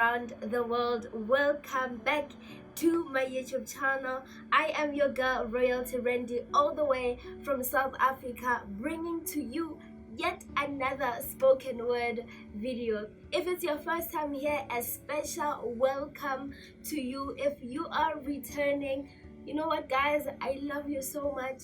around the world. Welcome back to my YouTube channel. I am your girl Royalty Randy, all the way from South Africa, bringing to you yet another spoken word video. If it's your first time here, a special welcome to you. If you are returning, you know what, guys, I love you so much,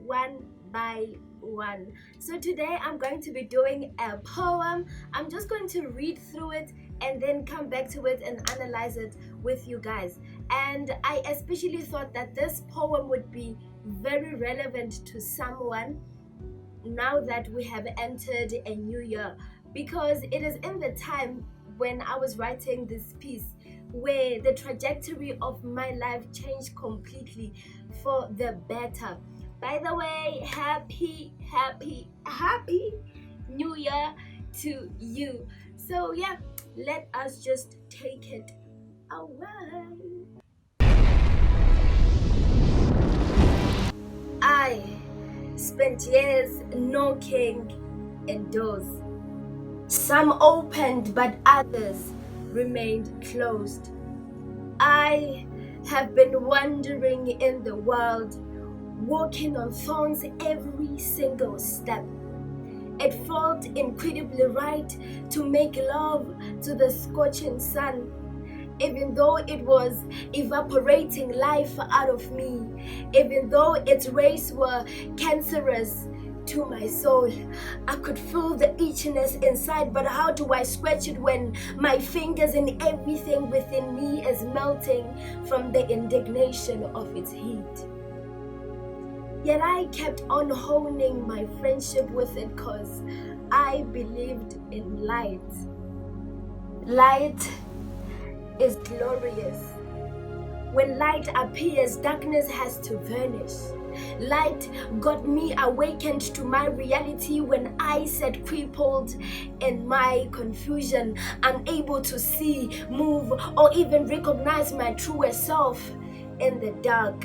one by one. So today I'm going to be doing a poem. I'm just going to read through it and then come back to it and analyze it with you guys. And I especially thought that this poem would be very relevant to someone now that we have entered a new year, because it is in the time when I was writing this piece where the trajectory of my life changed completely for the better. By the way, happy new year to you. So yeah, let us just take it away. I spent years knocking in doors. Some opened, but others remained closed. I have been wandering in the world, walking on thorns every single step. It felt incredibly right to make love to the scorching sun, even though it was evaporating life out of me, even though its rays were cancerous to my soul. I could feel the itchiness inside, but how do I scratch it when my fingers and everything within me is melting from the indignation of its heat? Yet I kept on honing my friendship with it because I believed in light. Light is glorious. When light appears, darkness has to vanish. Light got me awakened to my reality when I sat crippled in my confusion, unable to see, move, or even recognize my truest self in the dark.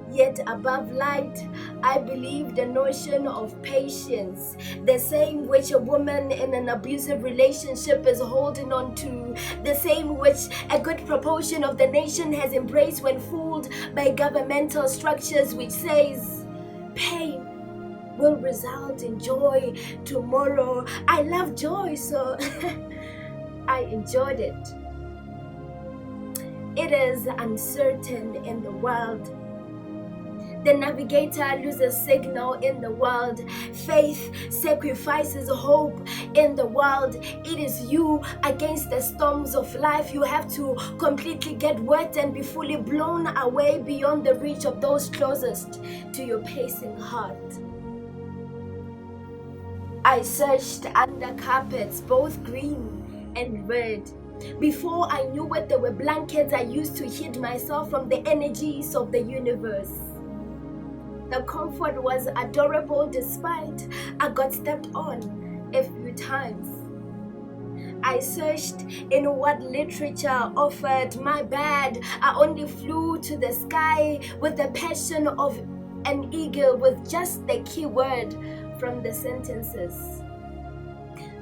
Yet above light, I believe the notion of patience, the same which a woman in an abusive relationship is holding on to, the same which a good proportion of the nation has embraced when fooled by governmental structures which says pain will result in joy tomorrow. I love joy, so I enjoyed it. It is uncertain in the world. The navigator loses signal in the world. Faith sacrifices hope in the world. It is you against the storms of life. You have to completely get wet and be fully blown away beyond the reach of those closest to your pacing heart. I searched under carpets, both green and red. Before I knew it, there were blankets I used to hide myself from the energies of the universe. The comfort was adorable despite I got stepped on a few times. I searched in what literature offered. My bad, I only flew to the sky with the passion of an eagle, with just the key word from the sentences.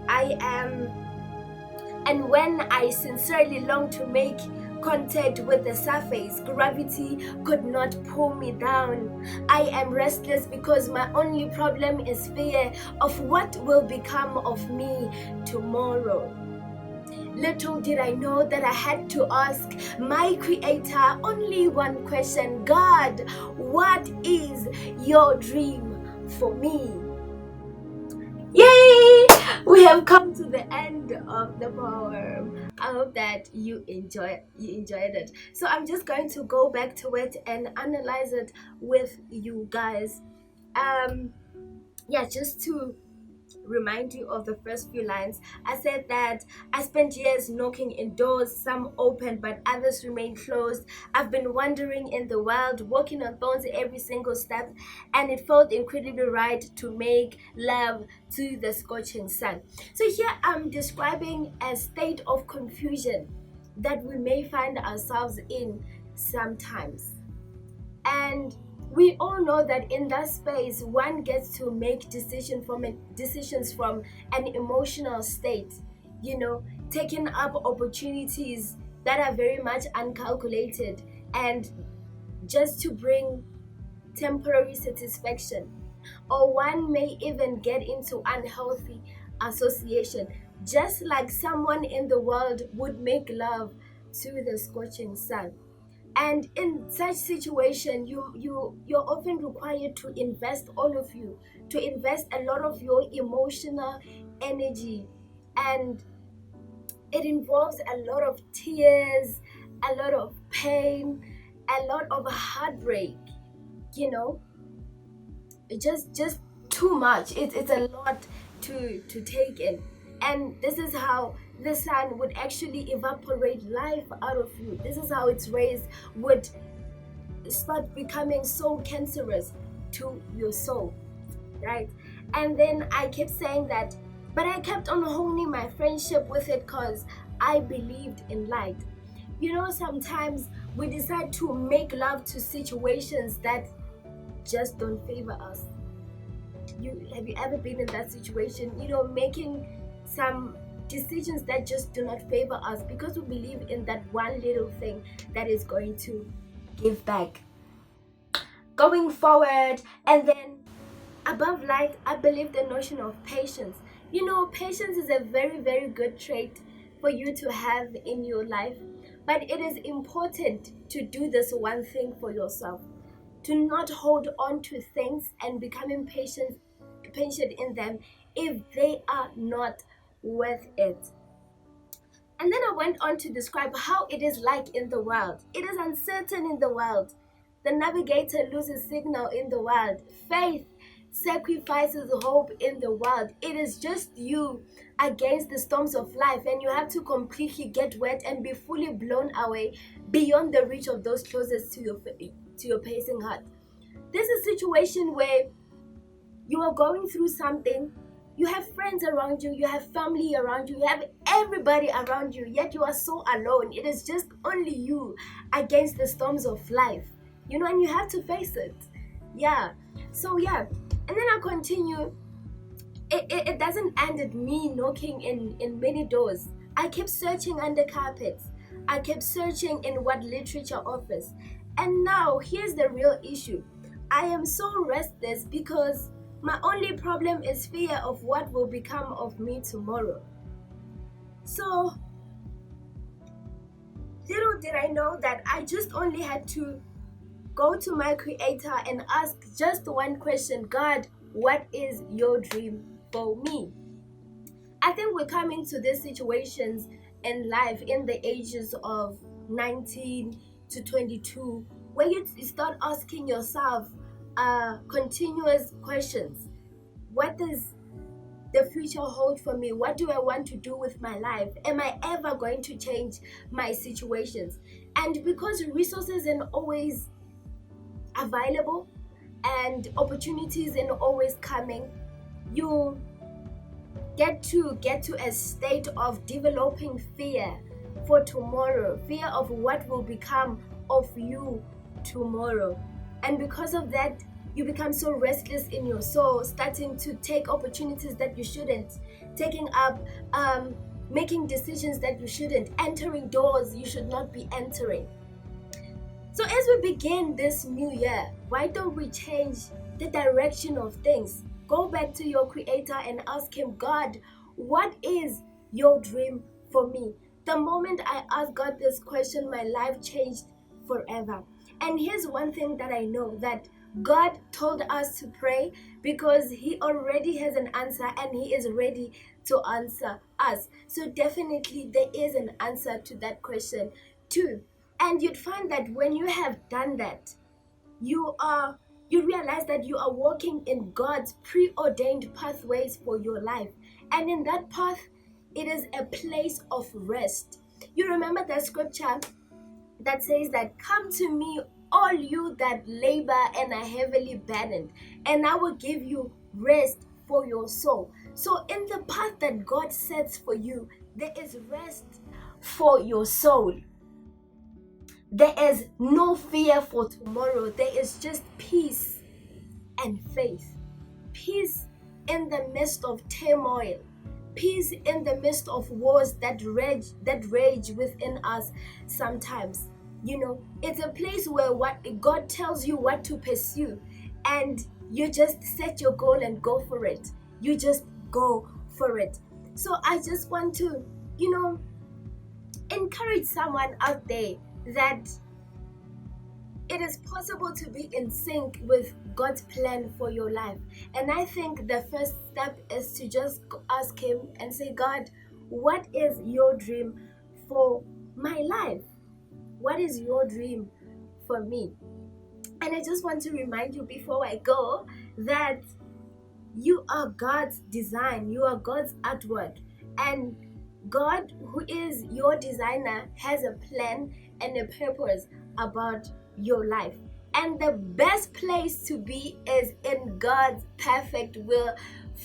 I am, and when I sincerely long to make contact with the surface, gravity could not pull me down. I am restless because my only problem is fear of what will become of me tomorrow. Little did I know that I had to ask my creator only one question: God, what is your dream for me? Yay! We have come to the end of the poem. I hope that you enjoyed it. So I'm just going to go back to it and analyze it with you guys. Just to remind you of the first few lines, I said that I spent years knocking in doors, some open but others remain closed. I've been wandering in the world, walking on thorns every single step, and it felt incredibly right to make love to the scorching sun. So here I'm describing a state of confusion that we may find ourselves in sometimes. And we all know that in that space, one gets to make decisions from an emotional state. You know, taking up opportunities that are very much uncalculated and just to bring temporary satisfaction. Or one may even get into unhealthy association, just like someone in the world would make love to the scorching sun. And in such situation, you're often required to invest all of you, to invest a lot of your emotional energy, and it involves a lot of tears, a lot of pain, a lot of heartbreak, you know. Just too much. It's a lot to take in. And this is how the sun would actually evaporate life out of you. This is how its rays would start becoming so cancerous to your soul, right? And then I kept saying that, but I kept on honing my friendship with it because I believed in light. Sometimes we decide to make love to situations that just don't favor us. Have you ever been in that situation, making some decisions that just do not favor us because we believe in that one little thing that is going to give back going forward? And then above light, I believe the notion of patience. Patience is a very, very good trait for you to have in your life, but it is important to do this one thing for yourself, to not hold on to things and become patient in them if they are not worth it. And then I went on to describe how it is like in the world. It is uncertain in the world. The navigator loses signal in the world. Faith sacrifices hope in the world. It is just you against the storms of life, and you have to completely get wet and be fully blown away beyond the reach of those closest to your pacing heart. This is a situation where you are going through something. You have friends around you, you have family around you, you have everybody around you, yet you are so alone. It is just only you against the storms of life, and you have to face it. And then I continue. It doesn't end at me knocking in many doors. I kept searching under carpets. I kept searching in what literature offers. And now here's the real issue. I am so restless because my only problem is fear of what will become of me tomorrow. So, little did I know that I just only had to go to my Creator and ask just one question: God, what is your dream for me? I think we come into these situations in life in the ages of 19 to 22, where you start asking yourself continuous questions. What does the future hold for me? What do I want to do with my life? Am I ever going to change my situations? And because resources are always available and opportunities are always coming, you get to a state of developing fear for tomorrow, fear of what will become of you tomorrow. And because of that, you become so restless in your soul, starting to take opportunities that you shouldn't, taking up, making decisions that you shouldn't, entering doors you should not be entering. So as we begin this new year, why don't we change the direction of things? Go back to your Creator and ask Him, God, what is your dream for me? The moment I asked God this question, my life changed forever. And here's one thing that I know, that God told us to pray because He already has an answer and He is ready to answer us. So definitely there is an answer to that question too. And you'd find that when you have done that, you realize that you are walking in God's preordained pathways for your life. And in that path, it is a place of rest. You remember that scripture that says that, come to me, all you that labor and are heavily burdened, and I will give you rest for your soul. So in the path that God sets for you, there is rest for your soul. There is no fear for tomorrow. There is just peace and faith. Peace in the midst of turmoil. peace in the midst of wars that rage within us sometimes. It's a place where what God tells you what to pursue, and you just set your goal and go for it. You just go for it. So I just want to, encourage someone out there that it is possible to be in sync with God's plan for your life. And I think the first step is to just ask Him and say, God, what is your dream for my life? What is your dream for me? And I just want to remind you before I go that you are God's design, you are God's artwork. And God, who is your designer, has a plan and a purpose about your life. And the best place to be is in God's perfect will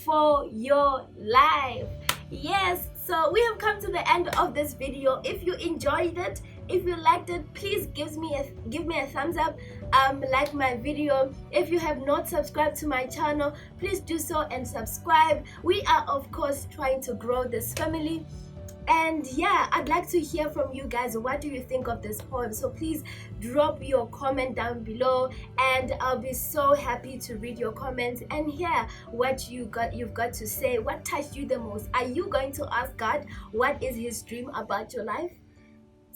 for your life. Yes, so we have come to the end of this video. If you enjoyed it, if you liked it, please give me a thumbs up. Like my video. If you have not subscribed to my channel, please do so and subscribe. We are of course trying to grow this family. And yeah, I'd like to hear from you guys. What do you think of this poem? So please drop your comment down below, and I'll be so happy to read your comments and hear what you've got to say. What touched you the most? Are you going to ask God what is His dream about your life?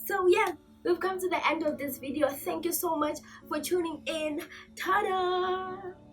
So yeah, we've come to the end of this video. Thank you so much for tuning in. Ta-da!